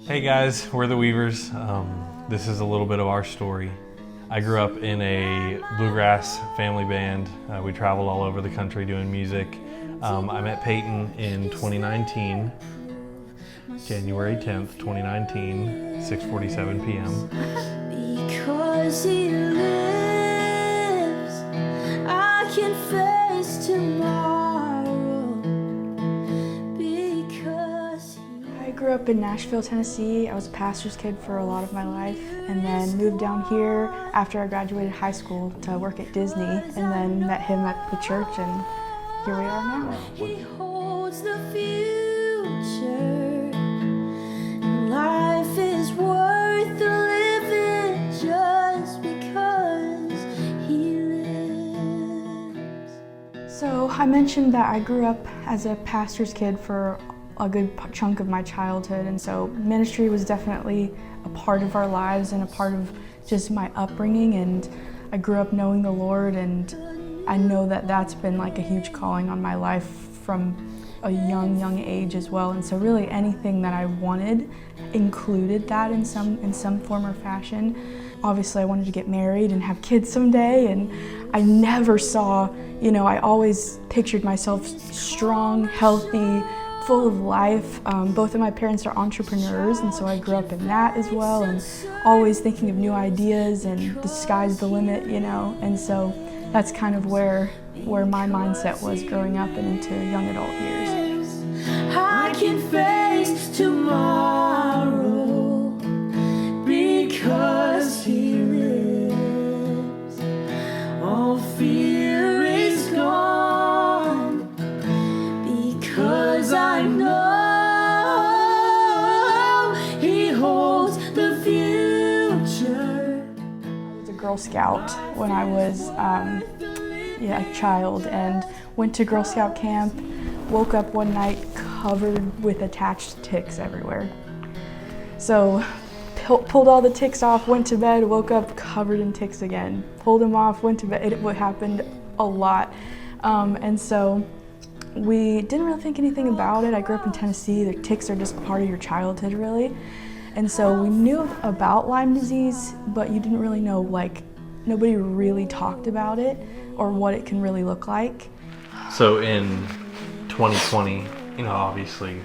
Hey guys, we're the Weavers. This is a little bit of our story. I grew up in a bluegrass family band. We traveled all over the country doing music. I met Peyton in 2019, January 10th, 2019, 6:47 p.m. Because he lives, I can face tomorrow. I grew up in Nashville, Tennessee. I was a pastor's kid for a lot of my life, and then moved down here after I graduated high school to work at Disney, and then met him at the church, and here we are now. He holds the future, and life is worth the living just because he lives. So I mentioned that I grew up as a pastor's kid for a good chunk of my childhood, and so ministry was definitely a part of our lives and a part of just my upbringing, and I grew up knowing the Lord, and I know that that's been like a huge calling on my life from a young age as well. And so really anything that I wanted included that in some form or fashion. Obviously I wanted to get married and have kids someday, and I never saw, I always pictured myself strong, healthy, full of life. Both of my parents are entrepreneurs, and so I grew up in that as well, and always thinking of new ideas and the sky's the limit, and so that's kind of where my mindset was growing up and into young adult years. I can face tomorrow because he lives. All fear is gone because I know he holds the future. I was a Girl Scout when I was a child, and went to Girl Scout camp, woke up one night covered with attached ticks everywhere. So pulled all the ticks off, went to bed, woke up covered in ticks again. Pulled them off, went to bed. It happened a lot. And so we didn't really think anything about it. I grew up in Tennessee. The ticks are just part of your childhood, really. And so we knew about Lyme disease, but you didn't really know, nobody really talked about it or what it can really look like. So in 2020, obviously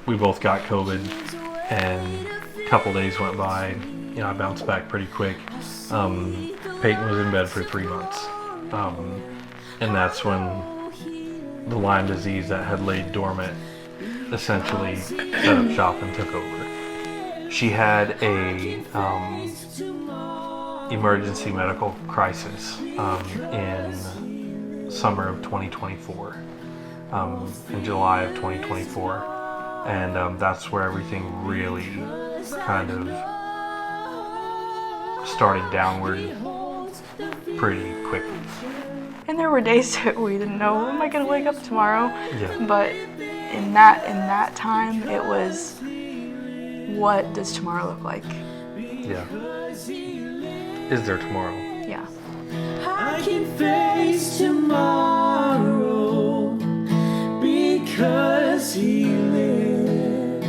we both got COVID, and a couple days went by. I bounced back pretty quick. Peyton was in bed for 3 months. And that's when the Lyme disease that had laid dormant essentially set up shop and took over. She had a emergency medical crisis in summer of 2024, in July of 2024, and that's where everything really kind of started downward pretty quickly. And there were days that we didn't know, am I going to wake up tomorrow? Yeah. But in that time, it was, what does tomorrow look like? Yeah. Is there tomorrow? Yeah. I can face tomorrow because he lives.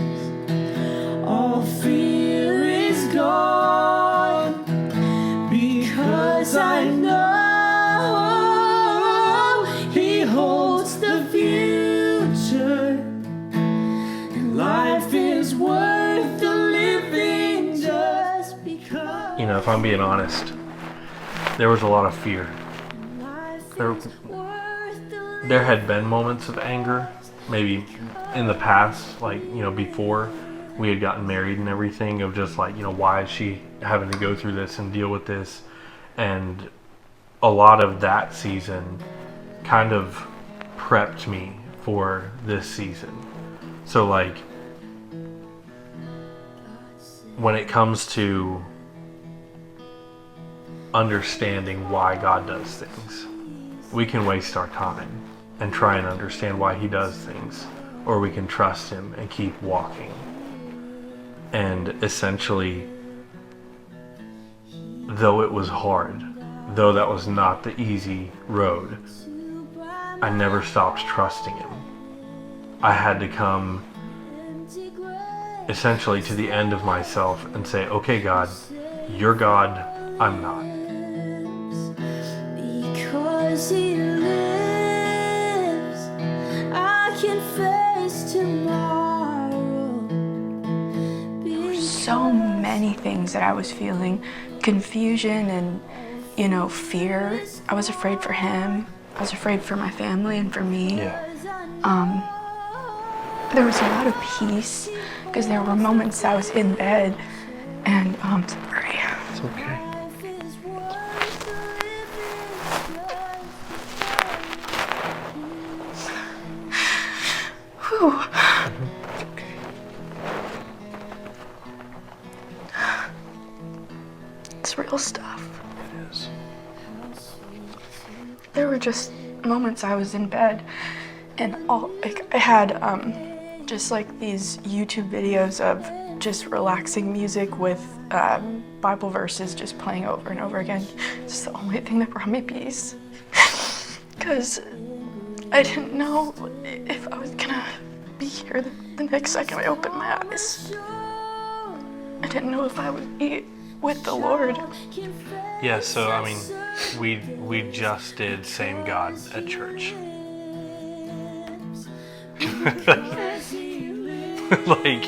All fear is gone because I know he holds the future, and life is worth the living just because. If I'm being honest, there was a lot of fear. There had been moments of anger, maybe in the past, before we had gotten married and everything, of just why is she having to go through this and deal with this? And a lot of that season kind of prepped me for this season. So when it comes to understanding why God does things. We can waste our time and try and understand why he does things, or we can trust him and keep walking. And essentially, though it was hard, though that was not the easy road, I never stopped trusting him. I had to come essentially to the end of myself and say, okay, God, you're God, I'm not. Because he lives, I can face tomorrow. So many things that I was feeling, confusion and, fear. I was afraid for him. I was afraid for my family and for me. Yeah. There was a lot of peace because there were moments I was in bed and sorry. It's okay. Whew. It's okay. It's real stuff. It is. There were just moments I was in bed and I had just like these YouTube videos of just relaxing music with Bible verses just playing over and over again. It's the only thing that brought me peace. Because I didn't know if I was gonna be here the next second I opened my eyes. I didn't know if I would be with the Lord. Yeah, so I mean, we just did Same God at church. Like,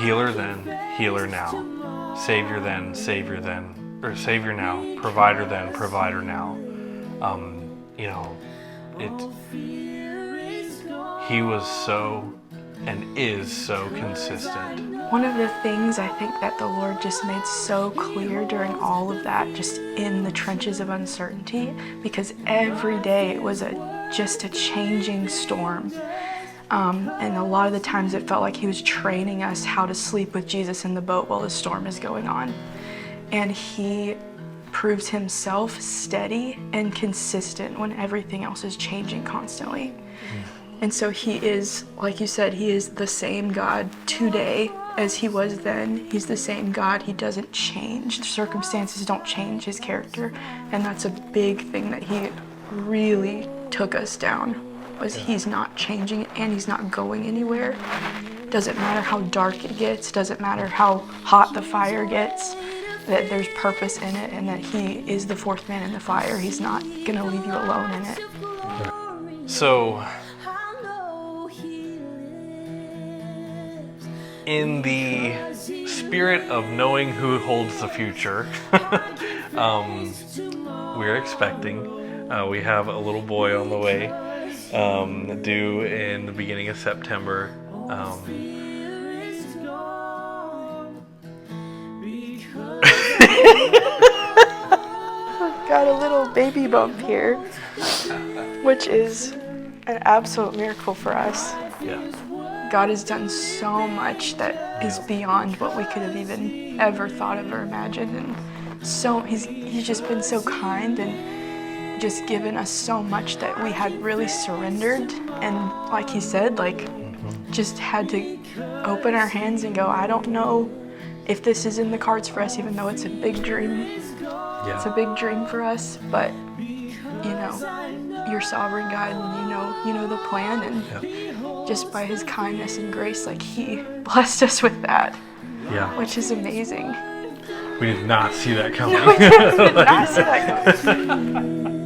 healer then, healer now. Savior then, savior then. Or savior now, provider then, provider now. He was so and is so consistent. One of the things I think that the Lord just made so clear during all of that, just in the trenches of uncertainty, because every day it was just a changing storm. And a lot of the times it felt like he was training us how to sleep with Jesus in the boat while the storm is going on. And he proves himself steady and consistent when everything else is changing constantly. And so he is, like you said, he is the same God today as he was then. He's the same God. He doesn't change. The circumstances don't change his character. And that's a big thing that he really took us down, was he's not changing and he's not going anywhere. Doesn't matter how dark it gets, doesn't matter how hot the fire gets, that there's purpose in it and that he is the fourth man in the fire. He's not gonna leave you alone in it. So, in the spirit of knowing who holds the future, we're expecting. We have a little boy on the way, due in the beginning of September. Got a little baby bump here, which is an absolute miracle for us. Yeah. God has done so much that is beyond what we could have even ever thought of or imagined, and so he's just been so kind and just given us so much that we had really surrendered, and like he said, just had to open our hands and go, I don't know if this is in the cards for us, even though it's a big dream. Yeah. It's a big dream for us, but you're sovereign God, and you know the plan, and just by his kindness and grace, he blessed us with that. Yeah. Which is amazing. We did not see that coming. No, we did not see that coming.